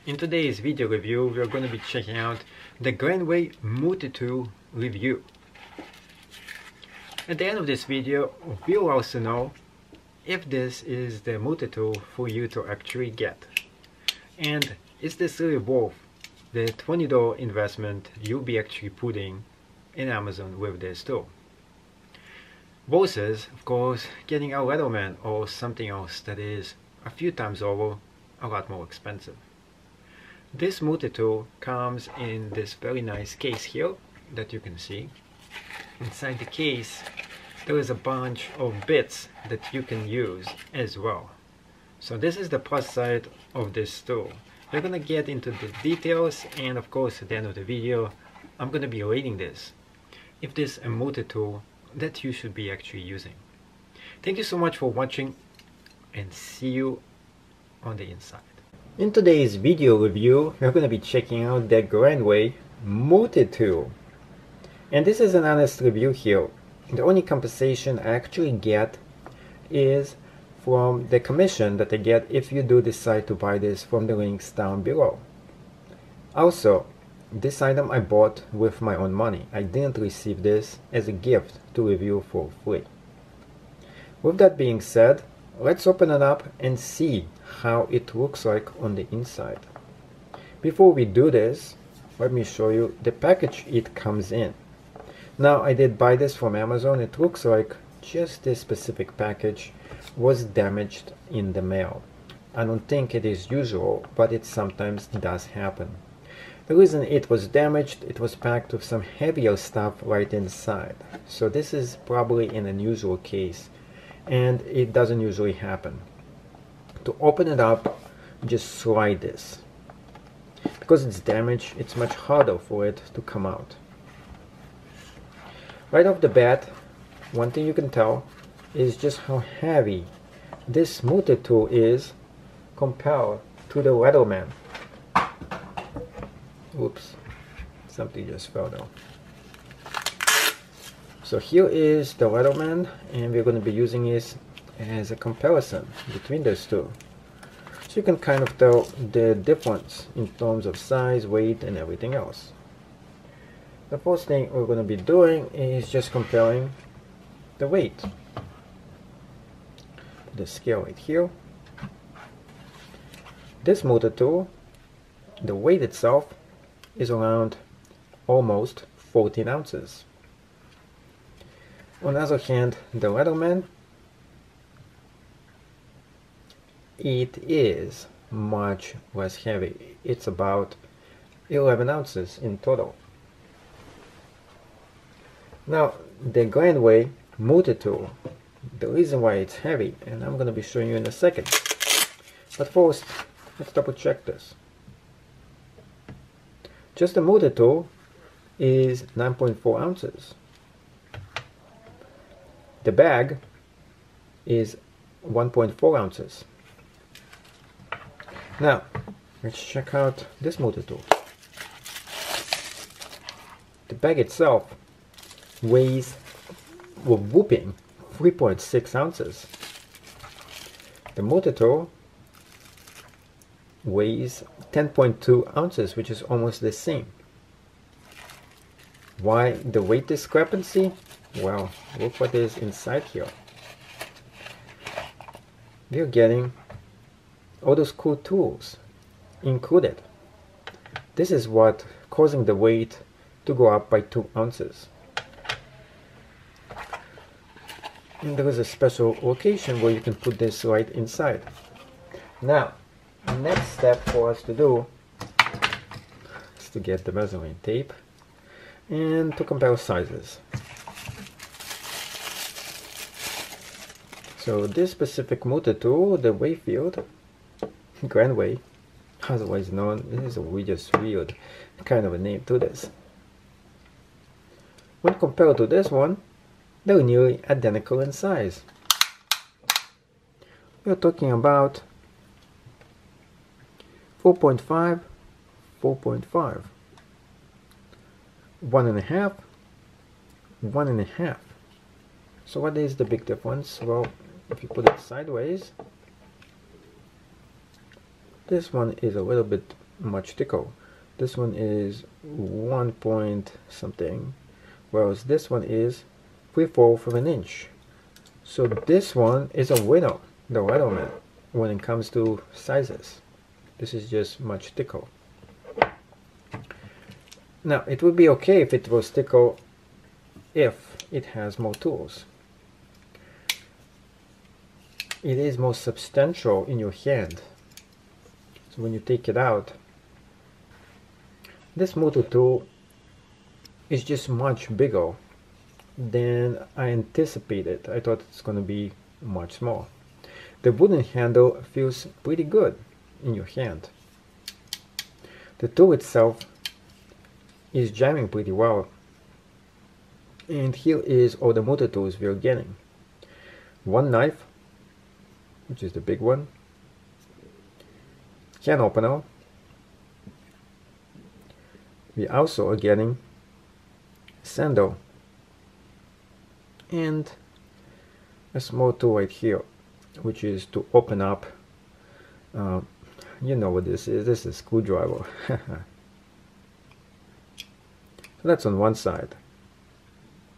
In today's video review, we're going to be checking out the Granway multitool review. At the end of this video, we'll also know if this is the multitool for you to actually get. And is this really worth the $20 investment you'll be actually putting in Amazon with this tool? Versus, of course, getting a Leatherman or something else that is a few times over a lot more expensive. This multitool comes in this very nice case here that you can see. Inside the case there is a bunch of bits that you can use as well. So this is the plus side of this tool. We're going to get into the details, and of course at the end of the video I'm going to be rating this, if this is a multitool that you should be actually using. Thank you so much for watching, and see you on the inside. In today's video review, we're going to be checking out the Granway multitool. And this is an honest review here. The only compensation I actually get is from the commission that I get if you do decide to buy this from the links down below. Also, this item I bought with my own money. I didn't receive this as a gift to review for free. With that being said, let's open it up and see how it looks like on the inside. Before we do this, let me show you the package it comes in. Now, I did buy this from Amazon. It looks like just this specific package was damaged in the mail. I don't think it is usual, but it sometimes does happen. The reason it was damaged, it was packed with some heavier stuff right inside. So this is probably an unusual case, and it doesn't usually happen. To open it up, just slide this. Because it's damaged, it's much harder for it to come out. Right off the bat, one thing you can tell is just how heavy this multitool is compared to the Leatherman. Oops, something just fell down. So here is the Leatherman, and we're going to be using this as a comparison between those two. So you can kind of tell the difference in terms of size, weight, and everything else. The first thing we're going to be doing is just comparing the weight. The scale right here. This multitool, the weight itself is around almost 14 ounces. On the other hand, the Leatherman, it is much less heavy. It's about 11 ounces in total. Now, the Granway multitool, the reason why it's heavy, and I'm going to be showing you in a second. But first, let's double check this. Just the multitool is 9.4 ounces. The bag is 1.4 ounces. Now, let's check out this multitool. The bag itself weighs a whooping 3.6 ounces. The multitool weighs 10.2 ounces, which is almost the same. Why the weight discrepancy? Well, look what is inside here. We're getting all those cool tools included. This is what causing the weight to go up by 2 ounces. And there is a special location where you can put this right inside. Now, the next step for us to do is to get the measuring tape and to compare sizes. So this specific multitool, the Wayfield Granway, otherwise known, this is a just weird kind of a name to this. When compared to this one, they're nearly identical in size. We're talking about 4.5, 4.5, 1.5, 1.5. So what is the big difference? Well, if you put it sideways, this one is a little bit much thicker. This one is 1 point something, whereas this one is 3/4 of an inch. So this one is a winner, the Weatherman, when it comes to sizes. This is just much thicker. Now it would be okay if it was thicker if it has more tools. It is more substantial in your hand. So when you take it out, this multi-tool is just much bigger than I anticipated. I thought it's going to be much smaller. The wooden handle feels pretty good in your hand. The tool itself is jamming pretty well. And here is all the multi-tools we are getting. One knife, which is the big one, can opener. We also are getting sandal and a small tool right here, which is to open up. You know what this is. This is a screwdriver. So that's on one side.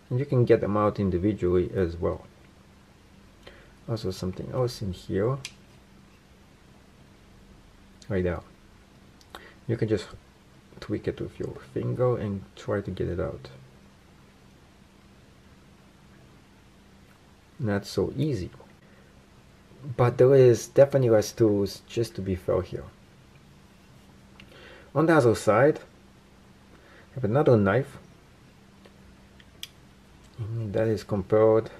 And you can get them out individually as well. Also something else in here. Right now. You can just tweak it with your finger and try to get it out. Not so easy. But there is definitely less tools, just to be fair here. On the other side, I have another knife. And that is compared to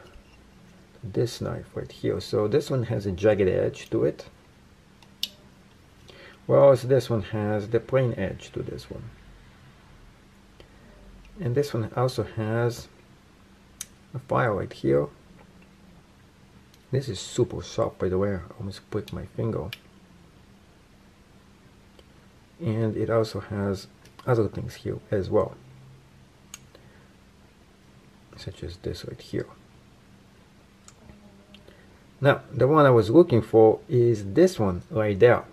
this knife right here. So this one has a jagged edge to it, whereas this one has the plain edge to this one. And this one also has a file right here. This is super sharp, by the way. I almost pricked my finger. And it also has other things here as well, such as this right here. Now, the one I was looking for is this one right there.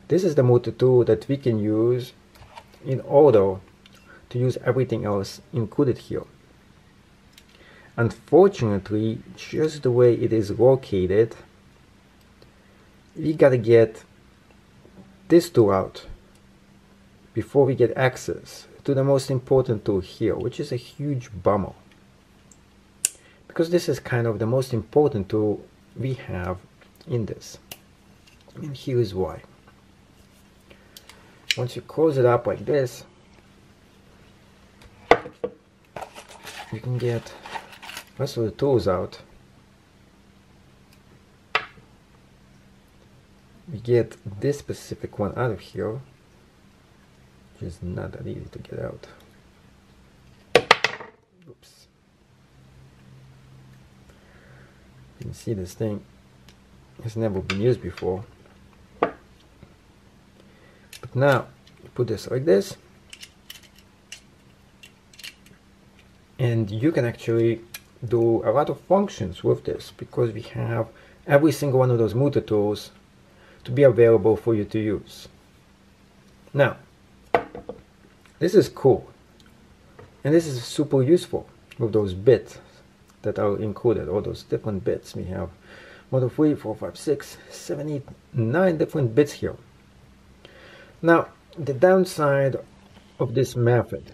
This is the multi-tool that we can use in order to use everything else included here. Unfortunately, just the way it is located, we gotta get this tool out before we get access to the most important tool here, which is a huge bummer. Because this is kind of the most important tool we have in this. And here is why. Once you close it up like this, you can get the rest of the tools out. We get this specific one out of here, which is not that easy to get out. Oops. You can see this thing has never been used before. But now, you put this like this, and you can actually do a lot of functions with this, because we have every single one of those multi-tools to be available for you to use. Now, this is cool, and this is super useful with those bits that are included, all those different bits. We have 1, 2, 3, 4, 5, 6, 7, 8, 9 different bits here. Now, the downside of this method,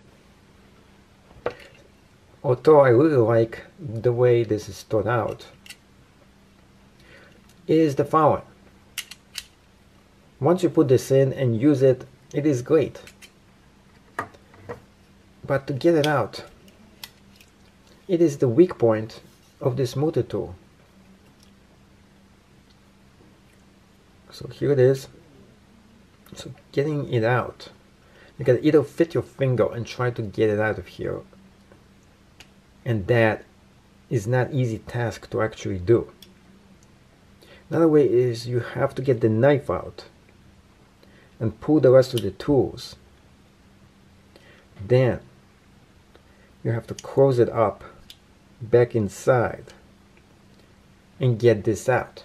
although I really like the way this is thought out, is the following. Once you put this in and use it, it is great. But to get it out, it is the weak point of this multi-tool. So here it is. So getting it out, you can either fit your finger and try to get it out of here, and that is not easy task to actually do. Another way is you have to get the knife out and pull the rest of the tools. Then you have to close it up back inside and get this out.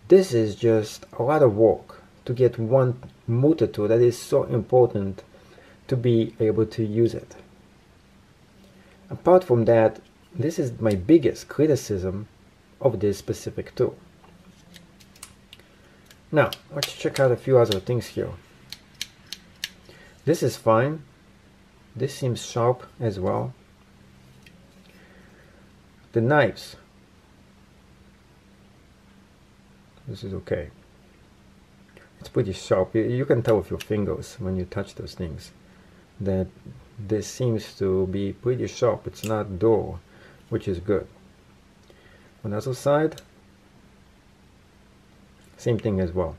This is just a lot of work to get one multitool that is so important to be able to use it. Apart from that, this is my biggest criticism of this specific tool. Now, let's check out a few other things here. This is fine. This seems sharp as well. The knives. This is okay. It's pretty sharp. You can tell with your fingers when you touch those things that this seems to be pretty sharp. It's not dull, which is good. On the other side, same thing as well.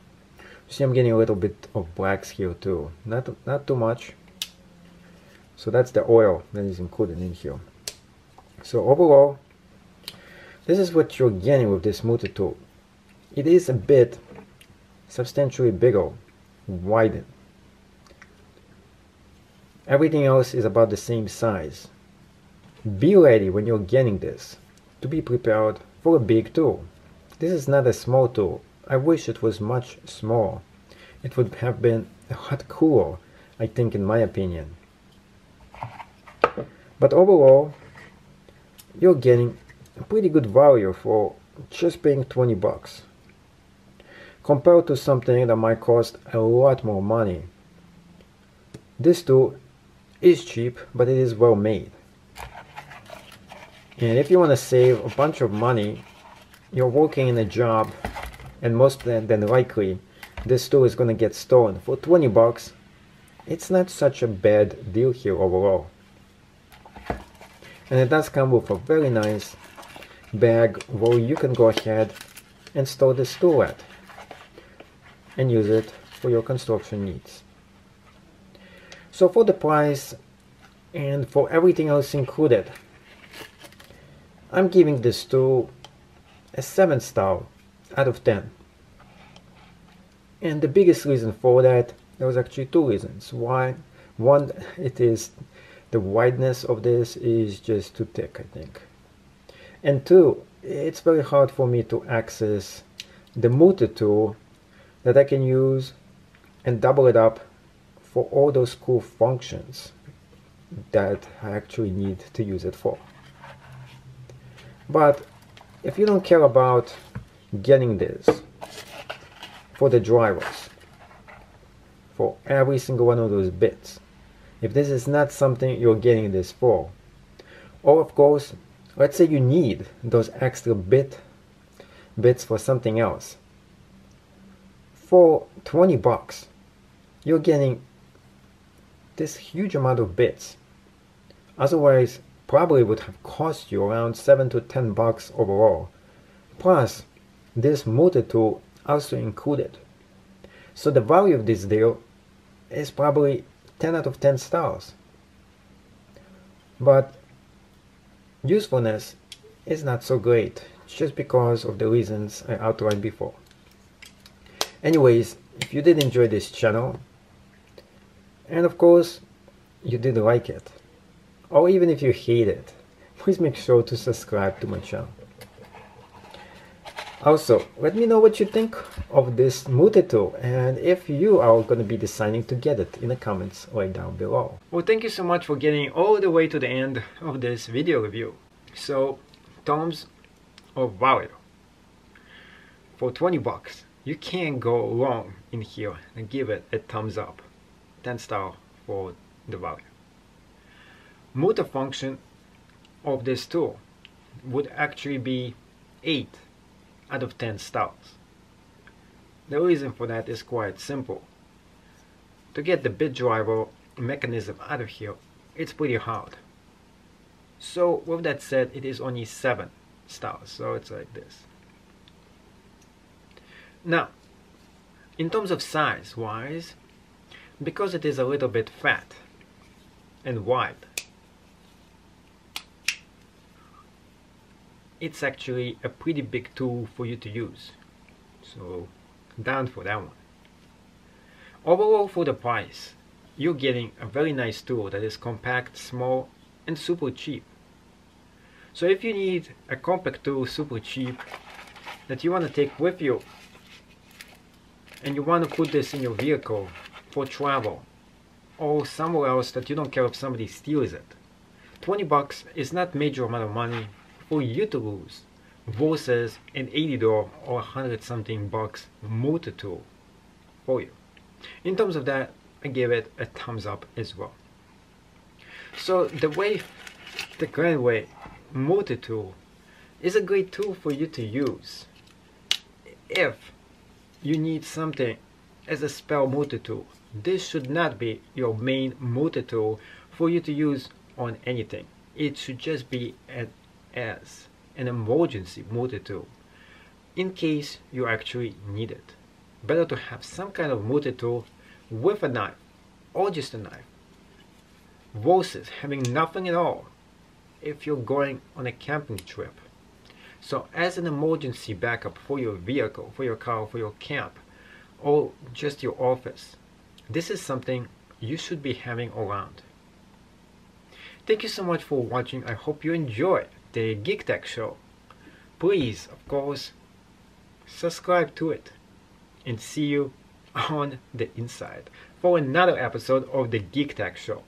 You see, I'm getting a little bit of blacks here too. Not too much. So that's the oil that is included in here. So overall, this is what you're getting with this multitool. It is a bit substantially bigger, widened. Everything else is about the same size. Be ready when you're getting this to be prepared for a big tool. This is not a small tool. I wish it was much smaller. It would have been a lot cooler, I think, in my opinion. But overall, you're getting a pretty good value for just paying 20 bucks. Compared to something that might cost a lot more money. This tool is cheap, but it is well made. And if you want to save a bunch of money, you're working in a job, and most than likely, this tool is going to get stolen. For 20 bucks, it's not such a bad deal here overall. And it does come with a very nice bag where you can go ahead and store this tool at and use it for your construction needs. So for the price and for everything else included, I'm giving this tool a 7 star out of 10. And the biggest reason for that, there was actually 2 reasons. One, it is the wideness of this is just too thick, I think. And 2, it's very hard for me to access the multitool that I can use and double it up for all those cool functions that I actually need to use it for. But if you don't care about getting this for the drivers, for every single one of those bits, if this is not something you're getting this for, or of course, let's say you need those extra bits for something else, for 20 bucks, you're getting this huge amount of bits. Otherwise, probably would have cost you around 7 to 10 bucks overall. Plus, this multitool also included. So the value of this deal is probably 10 out of 10 stars. But usefulness is not so great, just because of the reasons I outlined before. Anyways, if you did enjoy this channel, and of course you did like it, or even if you hate it, please make sure to subscribe to my channel. Also, let me know what you think of this multitool and if you are going to be deciding to get it in the comments right down below. Well, thank you so much for getting all the way to the end of this video review. So, terms of value. For 20 bucks, you can't go wrong in here and give it a thumbs up. 10 star for the value. Multifunction of this tool would actually be 8 out of 10 stars. The reason for that is quite simple. To get the bit driver mechanism out of here, it's pretty hard. So with that said, it is only 7 stars, so it's like this. Now, in terms of size wise, because it is a little bit fat and wide, it's actually a pretty big tool for you to use. So down for that one. Overall, for the price, you're getting a very nice tool that is compact, small, and super cheap. So if you need a compact tool, super cheap, that you want to take with you and you want to put this in your vehicle for travel or somewhere else that you don't care if somebody steals it, 20 bucks is not major amount of money for you to lose versus an $80 or 100 something bucks multitool for you. In terms of that, I give it a thumbs up as well. So the grand way multitool is a great tool for you to use if you need something as a spare multitool. This should not be your main multitool for you to use on anything. It should just be as an emergency multitool in case you actually need it. Better to have some kind of multitool with a knife or just a knife versus having nothing at all if you're going on a camping trip. So as an emergency backup for your vehicle, for your car, for your camp, or just your office, this is something you should be having around. Thank you so much for watching. I hope you enjoyed the Geek Tech Show. Please, of course, subscribe to it and see you on the inside for another episode of the Geek Tech Show.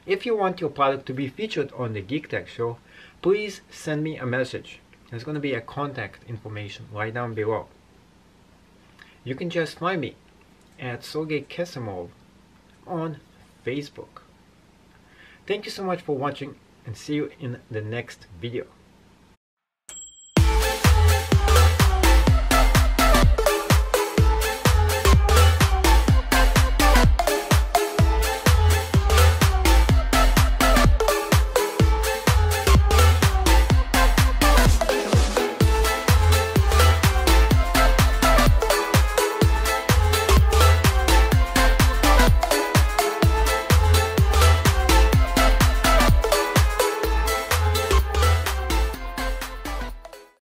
If you want your product to be featured on the Geek Tech Show, please send me a message. There's going to be a contact information right down below. You can just find me at Sergey Kesimov on Facebook. Thank you so much for watching and see you in the next video.